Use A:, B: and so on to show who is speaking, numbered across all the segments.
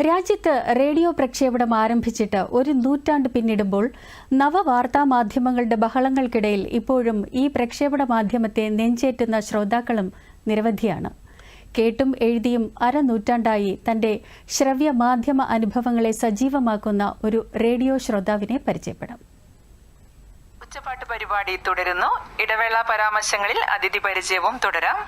A: രാജ്യത്ത് റേഡിയോ പ്രക്ഷേപണം ആരംഭിച്ചിട്ട് ഒരു നൂറ്റാണ്ട് പിന്നിടുമ്പോൾ നവവാർത്താ മാധ്യമങ്ങളുടെ ബഹളങ്ങൾക്കിടയിൽ ഇപ്പോഴും ഈ പ്രക്ഷേപണ മാധ്യമത്തെ നെഞ്ചേറ്റുന്ന ശ്രോതാക്കളും നിരവധിയാണ്. കേട്ടും എഴുതിയും അരനൂറ്റാണ്ടായി തന്റെ ശ്രവ്യ മാധ്യമ അനുഭവങ്ങളെ സജീവമാക്കുന്ന ഒരു റേഡിയോ ശ്രോതാവിനെ പരിചയപ്പെടാം.
B: ഉച്ചപ്പാട്ട് പരിപാടി തുടരുന്നു. ഇടവേള പരാമർശങ്ങളിൽ അതിഥി പരിചയവും തുടരാം.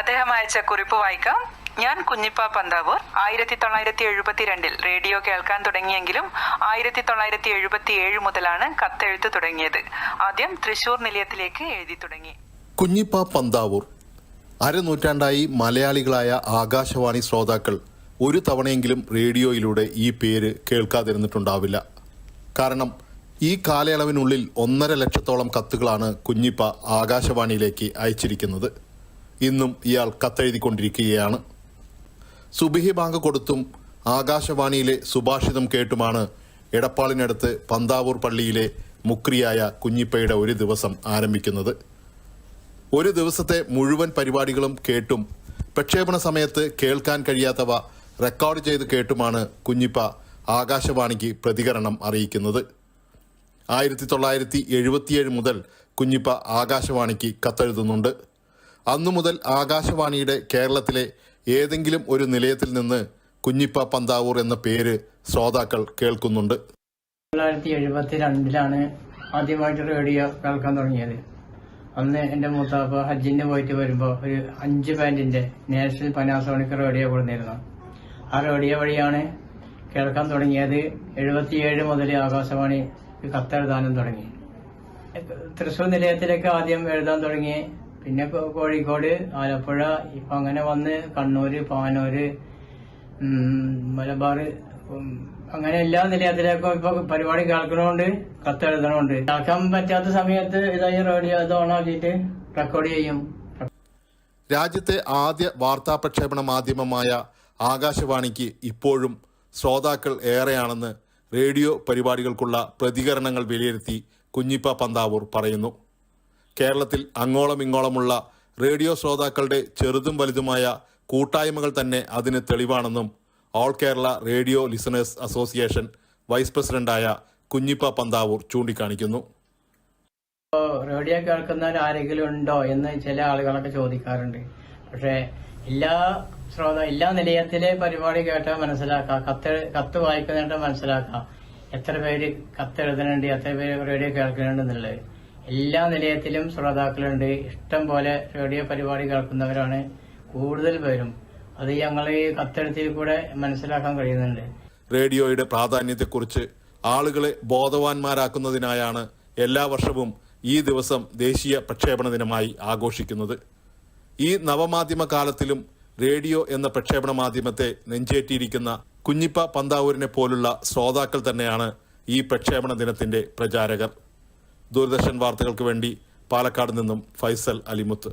B: അദ്ദേഹം അയച്ച കുറിപ്പ് വായിക്കാം. ഞാൻ കുഞ്ഞിപ്പ പന്താവൂർ. 1972 റേഡിയോ കേൾക്കാൻ തുടങ്ങിയെങ്കിലും 1977 മുതലാണ് കത്തെഴുത്ത് തുടങ്ങിയത്. ആദ്യം തൃശൂർ നിലയത്തിലേക്ക് എഴുതി തുടങ്ങി.
C: കുഞ്ഞിപ്പ പന്താവൂർ. അരനൂറ്റാണ്ടായി മലയാളികളായ ആകാശവാണി ശ്രോതാക്കൾ ഒരു തവണയെങ്കിലും റേഡിയോയിലൂടെ ഈ പേര് കേൾക്കാതിരുന്നിട്ടുണ്ടാവില്ല. കാരണം ഈ കാലയളവിനുള്ളിൽ 1.5 ലക്ഷത്തോളം കത്തുകളാണ് കുഞ്ഞിപ്പ ആകാശവാണിയിലേക്ക് അയച്ചിരിക്കുന്നത്. ഇന്നും ഇയാൾ കത്തെഴുതിക്കൊണ്ടിരിക്കുകയാണ്. സുബിഹി ബാങ്ക് കൊടുത്തും ആകാശവാണിയിലെ സുഭാഷിതം കേട്ടുമാണ് എടപ്പാളിനടുത്ത് പന്താവൂർ പള്ളിയിലെ മുക്രിയായ കുഞ്ഞിപ്പയുടെ ഒരു ദിവസം ആരംഭിക്കുന്നത്. ഒരു ദിവസത്തെ മുഴുവൻ പരിപാടികളും കേട്ടും പ്രക്ഷേപണ സമയത്ത് കേൾക്കാൻ കഴിയാത്തവ റെക്കോർഡ് ചെയ്ത് കേട്ടുമാണ് കുഞ്ഞിപ്പ ആകാശവാണിക്ക് പ്രതികരണം അറിയിക്കുന്നത്. 1977 മുതൽ കുഞ്ഞിപ്പ ആകാശവാണിക്ക് കത്തെഴുതുന്നുണ്ട്. അന്നു മുതൽ ആകാശവാണിയുടെ കേരളത്തിലെ ഏതെങ്കിലും ഒരു നിലയത്തിൽ നിന്ന് കുഞ്ഞിപ്പ പന്താവൂർ എന്ന പേര് ശ്രോതാക്കൾ കേൾക്കുന്നുണ്ട്.
D: 1972 ആദ്യമായിട്ട് റേഡിയോ കേൾക്കാൻ തുടങ്ങിയത്. അന്ന് എന്റെ മൂത്താപ്പ ഹജ്ജിന് പോയിട്ട് വരുമ്പോൾ ഒരു 5 പാൻറ്റിന്റെ നാഷണൽ പനാസോണിക് റേഡിയോ കൊടുത്തിരുന്നു. ആ റേഡിയോ വഴിയാണ് കേൾക്കാൻ തുടങ്ങിയത്. 77 മുതൽ ആകാശവാണി കത്തെഴുതാനും തുടങ്ങി. തൃശൂർ നിലയത്തിലേക്ക് ആദ്യം എഴുതാൻ തുടങ്ങി. പിന്നെ കോഴിക്കോട്, ആലപ്പുഴ, ഇപ്പൊ അങ്ങനെ വന്ന് കണ്ണൂര്, പാനൂര്, മലബാർ, അങ്ങനെ എല്ലാ നിലയത്തിലേക്കും ഇപ്പൊ പരിപാടി കേൾക്കണോണ്ട് കത്തെഴുതണോണ്ട്. കേൾക്കാൻ പറ്റാത്ത സമയത്ത് ഇതായി റേഡിയോ ഇത് ഓണാക്കിയിട്ട് റെക്കോർഡ് ചെയ്യും.
C: രാജ്യത്തെ ആദ്യ വാർത്താ പ്രക്ഷേപണ മാധ്യമമായ ആകാശവാണിക്ക് ഇപ്പോഴും ശ്രോതാക്കൾ ഏറെയാണെന്ന് റേഡിയോ പരിപാടികൾക്കുള്ള പ്രതികരണങ്ങൾ വിലയിരുത്തി കുഞ്ഞിപ്പ പന്താവൂർ പറയുന്നു. കേരളത്തിൽ അങ്ങോളം ഇങ്ങോളമുള്ള റേഡിയോ ശ്രോതാക്കളുടെ ചെറുതും വലുതുമായ കൂട്ടായ്മകൾ തന്നെ അതിന് തെളിവാണെന്നും all Kerala radio listeners association vice പ്രസിഡന്റായ കുഞ്ഞിപ്പ പന്താവൂർ ചൂണ്ടിക്കാണിക്കുന്നു.
D: റേഡിയോ കേൾക്കുന്നവർ ആരെങ്കിലും ഉണ്ടോ എന്ന് ചില ആളുകളൊക്കെ ചോദിക്കാറുണ്ട്. പക്ഷെ എല്ലാ നിലയത്തിലെ പരിപാടി കേട്ടാൽ മനസ്സിലാക്കാം, കത്ത് വായിക്കുന്നുണ്ട് മനസ്സിലാക്കാം എത്ര പേര് കത്തെഴുതുന്നുണ്ട്, എത്ര പേര് റേഡിയോ കേൾക്കുന്നുണ്ട് എന്നുള്ളത്. എല്ലാ നിലയത്തിലും ശ്രോതാക്കളുണ്ട്. ഇഷ്ടം പോലെ റേഡിയോ പരിപാടി കേൾക്കുന്നവരാണ് കൂടുതൽ പേരും. അത് ഞങ്ങൾ ഈ കത്തെഴുത്തിൽ കൂടെ മനസ്സിലാക്കാൻ കഴിയുന്നുണ്ട്.
C: റേഡിയോയുടെ പ്രാധാന്യത്തെക്കുറിച്ച് ആളുകളെ ബോധവാന്മാരാക്കുന്നതിനായാണ് എല്ലാ വർഷവും ഈ ദിവസം ദേശീയ പ്രക്ഷേപണ ദിനമായി ആഘോഷിക്കുന്നത്. ഈ നവമാധ്യമ കാലത്തിലും റേഡിയോ എന്ന പ്രക്ഷേപണ മാധ്യമത്തെ നെഞ്ചേറ്റിയിരിക്കുന്ന കുഞ്ഞിപ്പ പന്താവൂരിനെ പോലുള്ള ശ്രോതാക്കൾ തന്നെയാണ് ഈ പ്രക്ഷേപണ ദിനത്തിന്റെ പ്രചാരകർ. ദൂരദർശൻ വാർത്തകൾക്ക് വേണ്ടി പാലക്കാട് നിന്നും ഫൈസൽ അലിമുത്ത്.